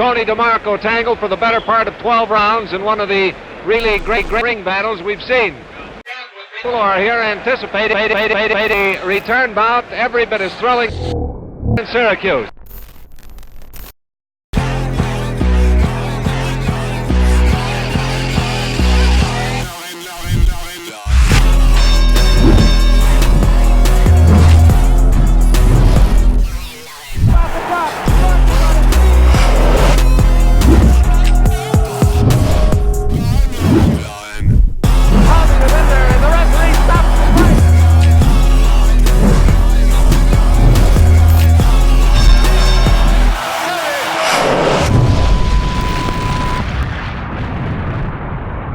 Tony DeMarco tangled for the better part of 12 rounds in one of the really great ring battles we've seen. People are here anticipating a return bout every bit as thrilling in Syracuse.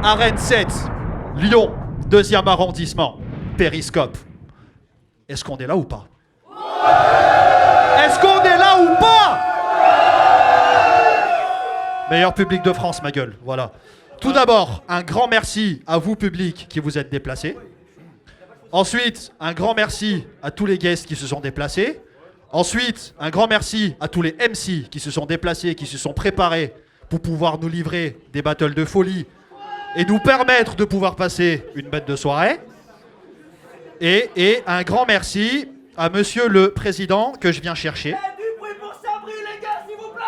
Arène 7, Lyon, 2e arrondissement, Périscope. Est-ce qu'on est là ou pas? Est-ce qu'on est là ou pas? Meilleur public de France, ma gueule, voilà. Tout d'abord, un grand merci à vous, public, qui vous êtes déplacés. Ensuite, un grand merci à tous les guests qui se sont déplacés. Ensuite, un grand merci à tous les MC qui se sont déplacés, qui se sont préparés pour pouvoir nous livrer des battles de folie et nous permettre de pouvoir passer une bête de soirée. Et un grand merci à Monsieur le Président que je viens chercher. Du bruit pour Sabri, les gars, s'il vous plaît.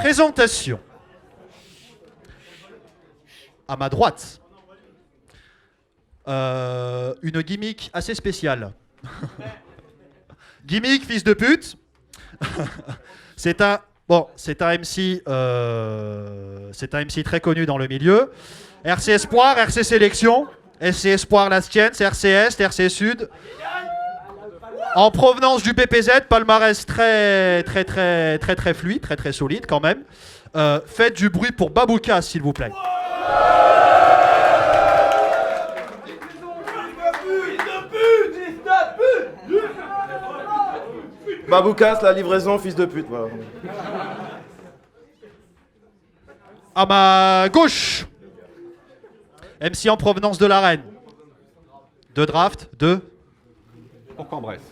Présentation. À ma droite, une gimmick assez spéciale. Gimmick, fils de pute. C'est un MC très connu dans le milieu. RC Espoir, RC Sélection, RC Espoir Last Chance, RC Est, RC Sud. En provenance du PPZ, palmarès très fluide, très solide quand même. Faites du bruit pour Baboukas, s'il vous plaît. Baboukas, la livraison, fils de pute. Voilà. À ma gauche, MC en provenance de l'arène. 2 drafts, 2. Bourg-en-Bresse.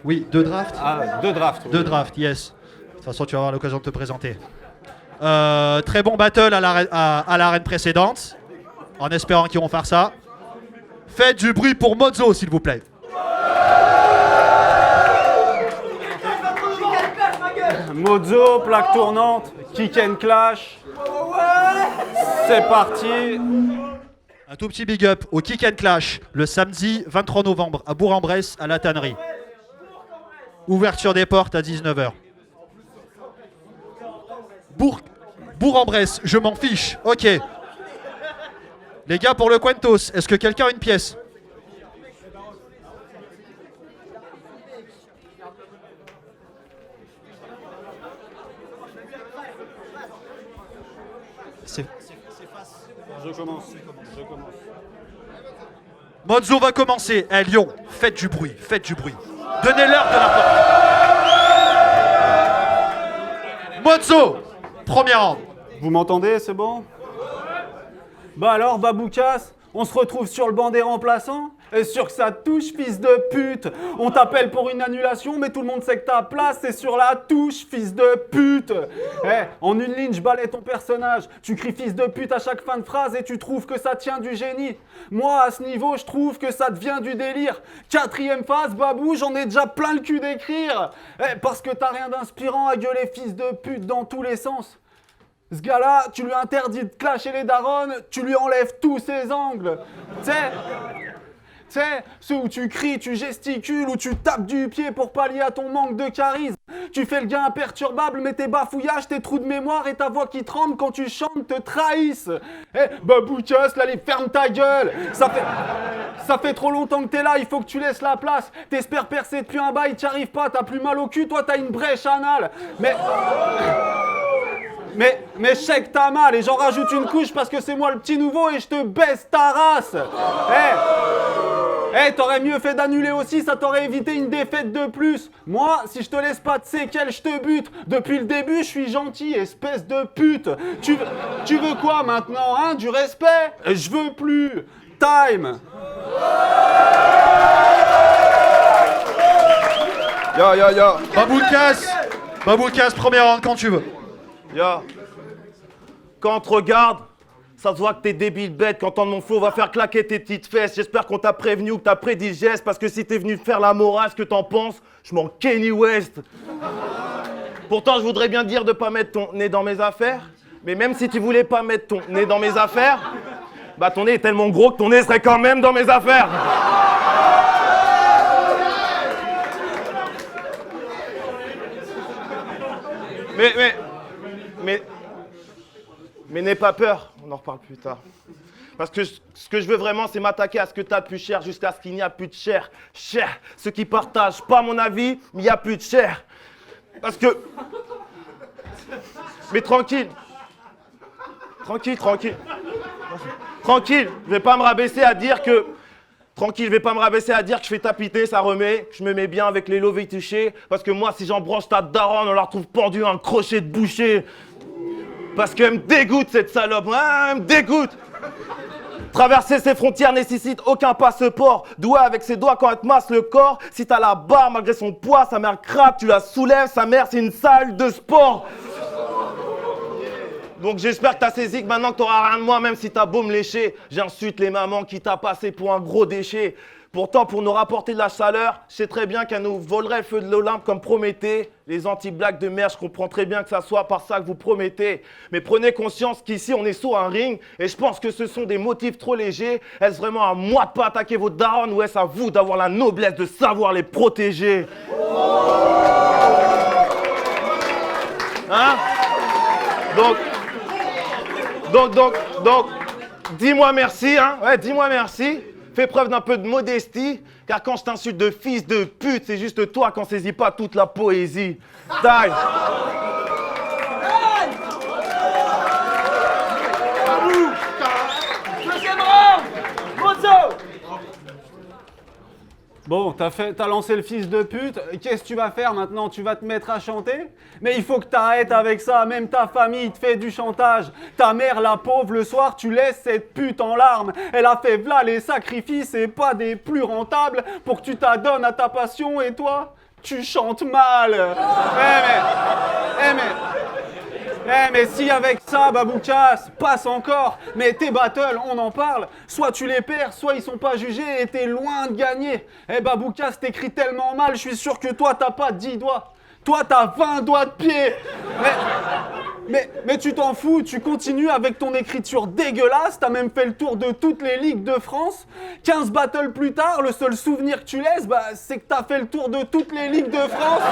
Oui, 2 drafts. Ah, 2 drafts. 2 drafts, yes. De toute façon, tu vas avoir l'occasion de te présenter. Très bon battle à l'arène précédente. En espérant qu'ils vont faire ça. Faites du bruit pour Mozo, s'il vous plaît. Mozo, plaque tournante, kick and clash. C'est parti. Un tout petit big up au Kick and Clash le samedi 23 novembre à Bourg-en-Bresse à la Tannerie. Ouverture des portes à 19h. Bourg-en-Bresse, je m'en fiche. Ok. Les gars, pour le Quentos, est-ce que quelqu'un a une pièce? Je commence. Mozo va commencer. Eh Lyon, faites du bruit. Donnez-leur de la force. Mozo, premier round. Vous m'entendez, c'est bon? Bah alors, Baboukas, on se retrouve sur le banc des remplaçants? Et sûr que ça touche, fils de pute. On t'appelle pour une annulation, mais tout le monde sait que ta place, c'est sur la touche, fils de pute. En une ligne, je balais ton personnage. Tu cries fils de pute à chaque fin de phrase et tu trouves que ça tient du génie. Moi, à ce niveau, je trouve que ça devient du délire. 4e phase, Babou, j'en ai déjà plein le cul d'écrire. Parce que t'as rien d'inspirant à gueuler fils de pute dans tous les sens. Ce gars-là, tu lui interdis de clasher les darons, tu lui enlèves tous ses angles. Tu sais, ceux où tu cries, tu gesticules, où tu tapes du pied pour pallier à ton manque de charisme. Tu fais le gars imperturbable, mais tes bafouillages, tes trous de mémoire et ta voix qui tremble quand tu chantes te trahissent. Baboukas, là, ferme ta gueule. Ça fait trop longtemps que t'es là, il faut que tu laisses la place. T'espères percer depuis un bail, t'y arrives pas, t'as plus mal au cul, toi t'as une brèche anale. Mais je sais que t'as mal et j'en rajoute une couche parce que c'est moi le petit nouveau et je te baisse ta race. T'aurais mieux fait d'annuler aussi, ça t'aurait évité une défaite de plus. Moi, si je te laisse pas de séquelles, je te bute. Depuis le début, je suis gentil, espèce de pute. Tu veux quoi maintenant, hein? Du respect? Je veux plus. Time. Yo. Baboukas, premier round quand tu veux. Yo. Quand on te regarde, ça se voit que t'es débile bête. Quand t'entends mon flow, va faire claquer tes petites fesses. J'espère qu'on t'a prévenu ou que t'as prédit le geste. Parce que si t'es venu faire la morale, ce que t'en penses, je m'en Kanye West. Pourtant, je voudrais bien dire de pas mettre ton nez dans mes affaires. Mais même si tu voulais pas mettre ton nez dans mes affaires, bah ton nez est tellement gros que ton nez serait quand même dans mes affaires. Mais n'aie pas peur, on en reparle plus tard. Parce que ce que je veux vraiment, c'est m'attaquer à ce que t'as de plus cher jusqu'à ce qu'il n'y a plus de chair. Cher, ceux qui partagent pas mon avis, mais il n'y a plus de chair. Parce que... Mais tranquille, je vais pas me rabaisser à dire que... je fais tapiter, ça remet, que je me mets bien avec les lovés touchés. Parce que moi, si j'embranche ta daronne, on la retrouve pendue à un crochet de boucher. Parce qu'elle me dégoûte, cette salope. Ouais, elle me dégoûte. Traverser ces frontières nécessite aucun passeport. Doué avec ses doigts quand elle te masse le corps. Si t'as la barre malgré son poids, sa mère craque, tu la soulèves. Sa mère, c'est une salle de sport. Donc j'espère que t'as saisi que maintenant que t'auras rien de moi, même si t'as beau me lécher, j'insulte les mamans qui t'a passé pour un gros déchet. Pourtant, pour nous rapporter de la chaleur, je sais très bien qu'elle nous volerait le feu de l'Olympe comme Prométhée. Les anti-blagues de merde, je comprends très bien que ça soit par ça que vous promettez. Mais prenez conscience qu'ici, on est sur un ring, et je pense que ce sont des motifs trop légers. Est-ce vraiment à moi de pas attaquer vos darons, ou est-ce à vous d'avoir la noblesse de savoir les protéger? Hein? Donc, dis-moi merci, hein? Ouais, dis-moi merci. Fais preuve d'un peu de modestie, car quand je t'insulte de fils de pute, c'est juste toi qu'on saisit pas toute la poésie. Taille. Deuxième round, Mozo. Bon, t'as lancé le fils de pute, qu'est-ce que tu vas faire maintenant? Tu vas te mettre à chanter? Mais il faut que t'arrêtes avec ça, même ta famille te fait du chantage. Ta mère, la pauvre, le soir, tu laisses cette pute en larmes. Elle a fait v'là les sacrifices et pas des plus rentables pour que tu t'adonnes à ta passion et toi, tu chantes mal. Mais si avec ça, Baboukas, passe encore. Mais tes battles, on en parle. Soit tu les perds, soit ils sont pas jugés et t'es loin de gagner. Baboukas, t'écris tellement mal, je suis sûr que toi, t'as pas 10 doigts. Toi, t'as 20 doigts de pied. Mais tu t'en fous, tu continues avec ton écriture dégueulasse. T'as même fait le tour de toutes les ligues de France. 15 battles plus tard, le seul souvenir que tu laisses, c'est que t'as fait le tour de toutes les ligues de France.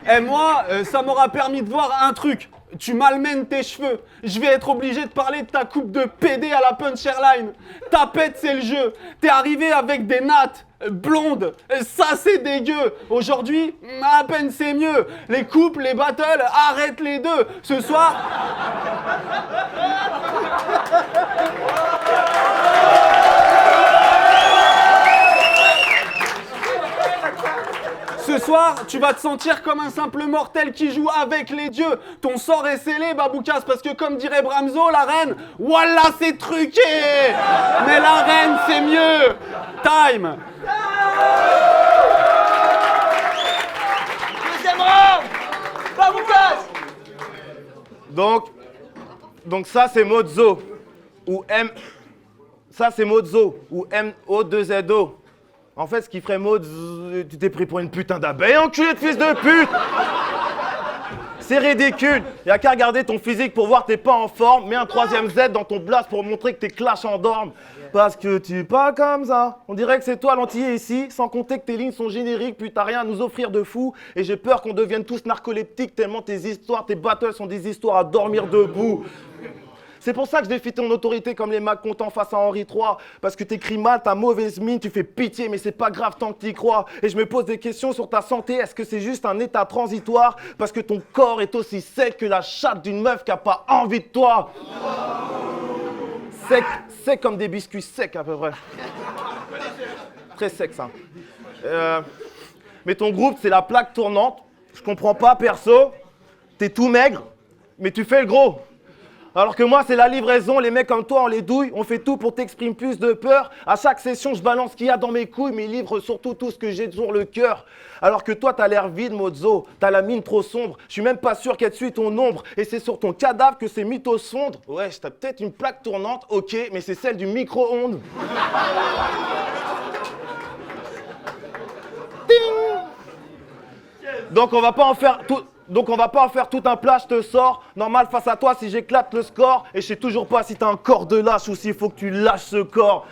Et moi, ça m'aura permis de voir un truc. Tu malmènes tes cheveux. Je vais être obligé de parler de ta coupe de PD à la Punch Airline. Ta pète, c'est le jeu. T'es arrivé avec des nattes blondes. Ça, c'est dégueu. Aujourd'hui, à peine c'est mieux. Les couples, les battles, arrête les deux. Ce soir... Ce soir, tu vas te sentir comme un simple mortel qui joue avec les dieux. Ton sort est scellé, Baboukas, parce que comme dirait Bramzo, la reine, voilà, c'est truqué. Mais la reine, c'est mieux. Time. Deuxième round, Baboukas. Donc ça, c'est Mozo, ou M... Ça, c'est Mozo, ou M-O-2-Z-O. En fait, ce qui ferait tu t'es pris pour une putain d'abeille, enculé de fils de pute! C'est ridicule. Y'a qu'à regarder ton physique pour voir que t'es pas en forme. Mets un 3ème Z dans ton blast pour montrer que tes clashs endorment. Parce que tu pas comme ça. On dirait que c'est toi l'antillais ici, sans compter que tes lignes sont génériques, puis t'as rien à nous offrir de fou. Et j'ai peur qu'on devienne tous narcoleptiques tellement tes histoires, tes battles sont des histoires à dormir debout. C'est pour ça que je défie ton autorité comme les mags contents face à Henri III. Parce que t'écris mal, t'as mauvaise mine, tu fais pitié, mais c'est pas grave tant que t'y crois. Et je me pose des questions sur ta santé. Est-ce que c'est juste un état transitoire? Parce que ton corps est aussi sec que la chatte d'une meuf qui a pas envie de toi. Sec comme des biscuits secs à peu près. Très sec ça. Mais ton groupe, c'est la plaque tournante. Je comprends pas perso. T'es tout maigre, mais tu fais le gros. Alors que moi, c'est la livraison. Les mecs comme toi, on les douille. On fait tout pour t'exprimer plus de peur. À chaque session, je balance ce qu'il y a dans mes couilles, mais livre surtout tout ce que j'ai sur le cœur. Alors que toi, t'as l'air vide, Mozo. T'as la mine trop sombre. Je suis même pas sûr qu'elle suit ton ombre. Et c'est sur ton cadavre que ces mythos fondent. Ouais, t'as peut-être une plaque tournante, ok, mais c'est celle du micro-ondes. Donc on va pas en faire tout un plat, je te sors. Normal face à toi si j'éclate le score. Et je sais toujours pas si t'as un corps de lâche ou s'il faut que tu lâches ce corps.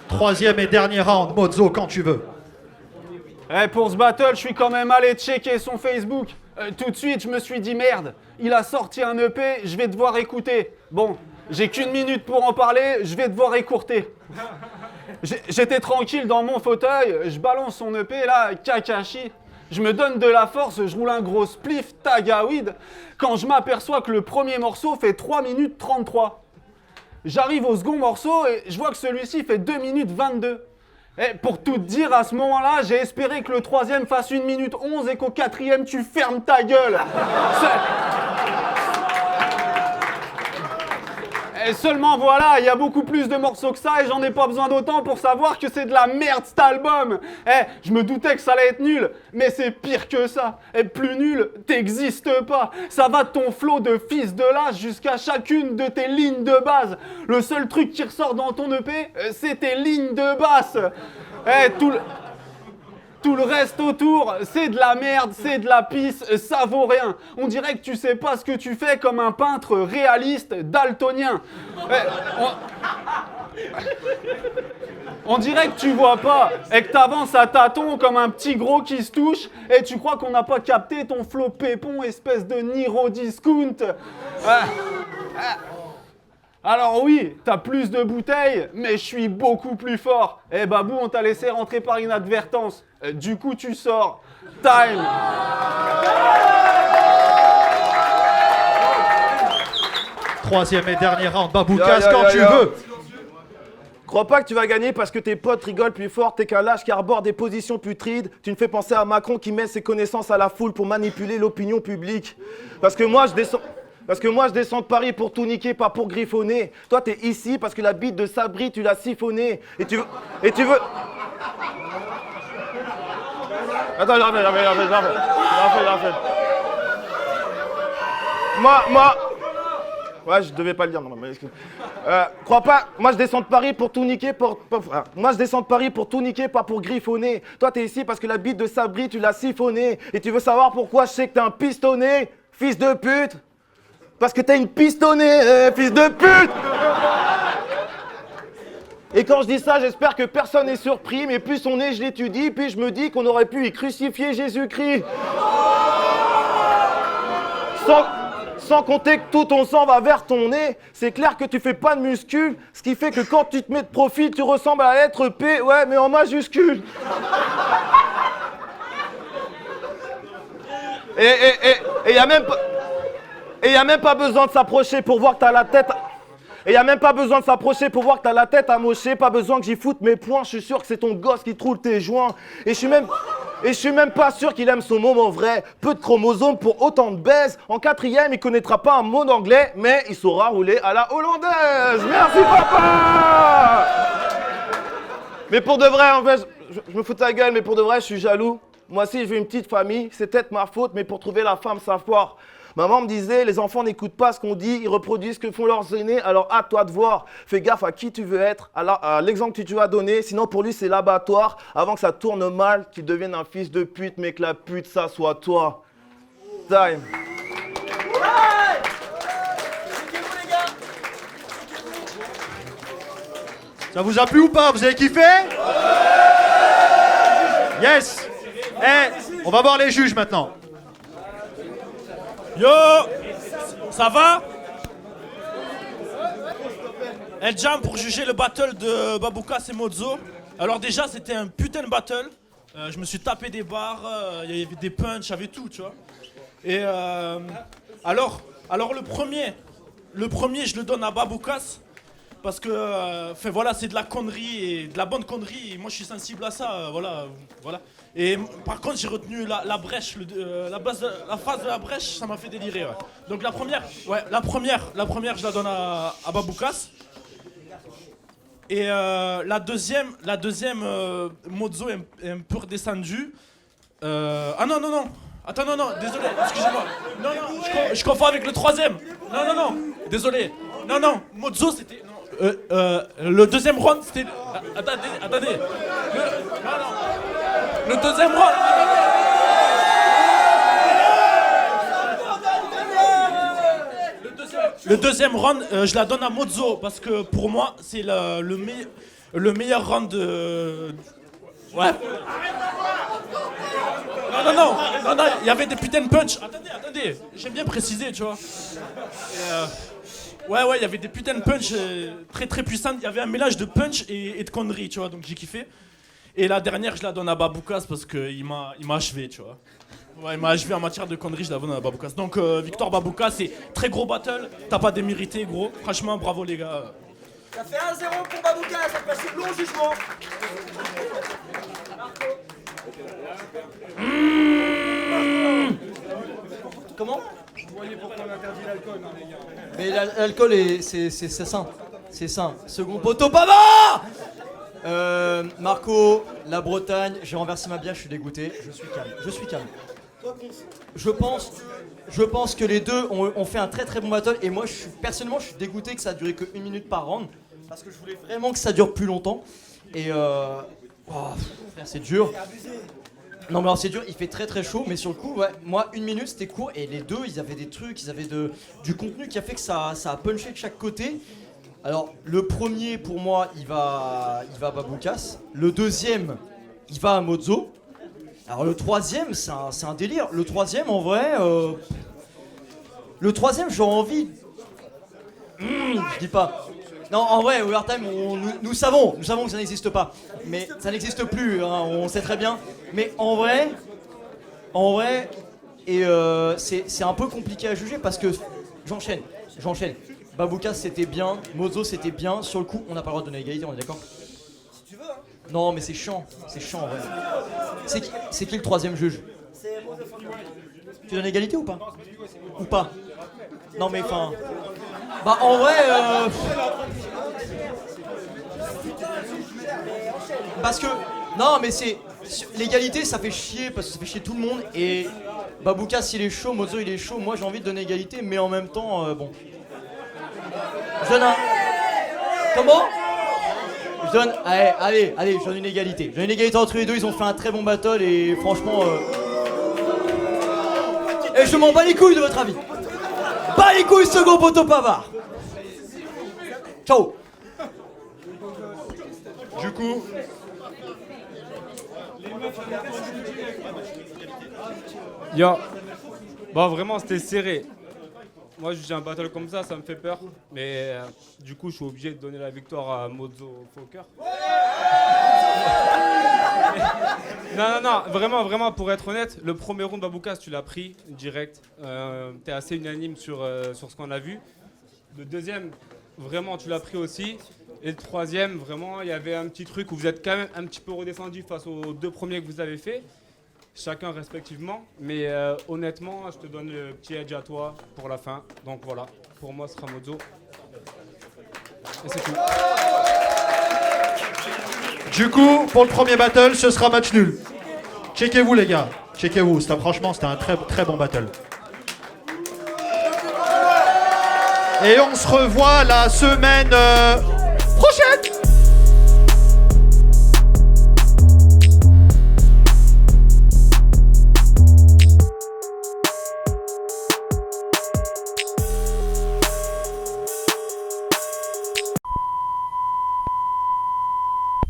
Troisième et dernier round, Mozo, quand tu veux. Pour ce battle, je suis quand même allé checker son Facebook. Tout de suite, je me suis dit merde, il a sorti un EP, je vais devoir écouter. Bon, j'ai qu'une minute pour en parler, je vais devoir écourter. J'étais tranquille dans mon fauteuil, je balance son EP là, Kakashi. Je me donne de la force, je roule un gros spliff, tagawid, quand je m'aperçois que le premier morceau fait 3 minutes 33. J'arrive au second morceau et je vois que celui-ci fait 2 minutes 22. Et pour tout te dire, à ce moment-là, j'ai espéré que le troisième fasse 1 minute 11 et qu'au quatrième, tu fermes ta gueule. Et seulement voilà, il y a beaucoup plus de morceaux que ça et j'en ai pas besoin d'autant pour savoir que c'est de la merde cet album. Je me doutais que ça allait être nul, mais c'est pire que ça. Plus nul, t'existes pas. Ça va de ton flot de fils de lâche jusqu'à chacune de tes lignes de base. Le seul truc qui ressort dans ton EP, c'est tes lignes de basse. Tout le reste autour, c'est de la merde, c'est de la pisse, ça vaut rien. On dirait que tu sais pas ce que tu fais comme un peintre réaliste daltonien. On dirait que tu vois pas et que t'avances à tâtons comme un petit gros qui se touche et tu crois qu'on n'a pas capté ton flow pépon, espèce de Niro discount. Alors oui, t'as plus de bouteilles, mais je suis beaucoup plus fort. Babou, on t'a laissé rentrer par inadvertance. Du coup, tu sors. Time. Troisième et dernier round, Baboukas, quand tu veux. Crois pas que tu vas gagner parce que tes potes rigolent plus fort, t'es qu'un lâche qui arbore des positions putrides. Tu me fais penser à Macron qui met ses connaissances à la foule pour manipuler l'opinion publique. Parce que moi, je descends de Paris pour tout niquer, pas pour griffonner. Toi, t'es ici parce que la bite de Sabri, tu l'as siphonnée. Et tu veux... Attends, j'en fais. Moi... Ouais, je devais pas le dire, non, mais excuse. Crois pas, moi je descends de Paris pour tout niquer, moi je descends de Paris pour tout niquer, pas pour griffonner. Toi t'es ici parce que la bite de Sabri, tu l'as siphonnée. Et tu veux savoir pourquoi je sais que t'es un pistonné, fils de pute? Parce que t'es une pistonnée, fils de pute! Et quand je dis ça, j'espère que personne n'est surpris, mais plus on est, je l'étudie, puis je me dis qu'on aurait pu y crucifier Jésus-Christ. Sans compter que tout ton sang va vers ton nez, c'est clair que tu fais pas de muscu, ce qui fait que quand tu te mets de profil, tu ressembles à la lettre P, ouais, mais en majuscule. Et y a même pas besoin de s'approcher pour voir que t'as la tête... Et y a même pas besoin de s'approcher pour voir que t'as la tête amochée, pas besoin que j'y foute mes poings, je suis sûr que c'est ton gosse qui troule tes joints. Et je suis même pas sûr qu'il aime son moment vrai. Peu de chromosomes pour autant de baise. En quatrième, il connaîtra pas un mot d'anglais, mais il saura rouler à la hollandaise. Merci papa. Mais pour de vrai, en fait, je me fous de ta gueule, mais pour de vrai, je suis jaloux. Moi aussi, je veux une petite famille, c'est peut-être ma faute, mais pour trouver la femme, ça foire. Maman me disait, les enfants n'écoutent pas ce qu'on dit, ils reproduisent ce que font leurs aînés, alors à toi de voir. Fais gaffe à qui tu veux être, à l'exemple que tu vas donner, sinon pour lui c'est l'abattoir, avant que ça tourne mal, qu'il devienne un fils de pute, mais que la pute ça soit toi. Time. Ça vous a plu ou pas? Vous avez kiffé? Yes. On va voir les juges maintenant. Yo, ça va? El Jam pour juger le battle de Baboukas et Mozo. Alors déjà, c'était un putain de battle. Je me suis tapé des barres, il y avait des punchs, il y avait tout, tu vois. Et alors le premier, je le donne à Baboukas. Parce que, voilà, c'est de la connerie et de la bonne connerie. Et moi, je suis sensible à ça, voilà. Et par contre, j'ai retenu la brèche, la phase de la brèche, ça m'a fait délirer. Ouais. Donc la première, je la donne à Baboukas. Et la deuxième, Mozo est un peu redescendu. Ah non. Attends, non, désolé, excusez-moi. Non, je confonds avec le troisième. Non, désolé. Non, Mozo c'était... le deuxième round c'était... Attendez. Le deuxième round... Le deuxième round, je la donne à Mozo parce que pour moi, c'est le meilleur round de... Ouais. Non, il y avait des putains de punch. Attendez, j'aime bien préciser, tu vois. Ouais, il y avait des putains de punch très très puissants. Il y avait un mélange de punch et de conneries, tu vois, donc j'ai kiffé. Et la dernière, je la donne à Baboukas parce qu'il m'a achevé, tu vois. Ouais, il m'a achevé en matière de conneries, je la donne à Baboukas. Donc, victoire Baboukas, c'est très gros battle. T'as pas démérité, gros. Franchement, bravo les gars. Ça fait 1-0 pour Baboukas, ça passe le long jugement. Comment? Mais l'alcool, c'est sain. C'est sain. Second poteau, Pavard. Marco, la Bretagne, j'ai renversé ma bière, je suis dégoûté. Je suis calme. Je pense que les deux ont fait un très très bon battle. Et moi, personnellement, je suis dégoûté que ça a duré que 1 minute par round. Parce que je voulais vraiment que ça dure plus longtemps. Et c'est dur. Non mais alors c'est dur, il fait très très chaud, mais sur le coup, ouais, moi 1 minute c'était court et les deux ils avaient des trucs, ils avaient du contenu qui a fait que ça a punché de chaque côté. Alors le premier pour moi il va à Baboukas, le deuxième il va à Mozo. Alors le troisième c'est un délire, le troisième en vrai, le troisième j'aurais envie, je dis pas. Non, en vrai, Overtime, nous savons que ça n'existe pas. Mais ça n'existe plus, hein, on sait très bien. Mais en vrai, et c'est un peu compliqué à juger parce que j'enchaîne. Baboukas c'était bien, Mozo c'était bien. Sur le coup, on n'a pas le droit de donner l'égalité, on est d'accord? Si tu veux, hein. Non, mais c'est chiant en vrai. C'est qui le troisième juge? C'est Mozo Fokker. Tu donnes l'égalité ou pas? Ou pas? Non, mais enfin. Bah en vrai, parce que non mais c'est l'égalité ça fait chier parce que ça fait chier tout le monde et Baboukas il est chaud, Mozo il est chaud, moi j'ai envie de donner égalité mais en même temps bon. Je donne un. Comment? Je donne. Allez, je donne une égalité. Je donne une égalité entre les deux, ils ont fait un très bon battle et franchement. Et je m'en bats les couilles de votre avis. Bas les couilles second poteau Pavard. Ciao. Du coup, bon vraiment c'était serré. Moi j'ai un battle comme ça me fait peur. Mais du coup je suis obligé de donner la victoire à Mozo Fokker. Non, vraiment pour être honnête, le premier round Baboukas tu l'as pris direct. T'es assez unanime sur ce qu'on a vu. Le deuxième, vraiment tu l'as pris aussi. Et le troisième, vraiment, il y avait un petit truc où vous êtes quand même un petit peu redescendu face aux deux premiers que vous avez fait, chacun respectivement. Mais honnêtement, je te donne le petit edge à toi pour la fin. Donc voilà, pour moi, ce sera Mozo. Et c'est tout. Du coup, pour le premier battle, ce sera match nul. Checkez-vous les gars, checkez-vous. Franchement, c'était un très très bon battle. Et on se revoit la semaine...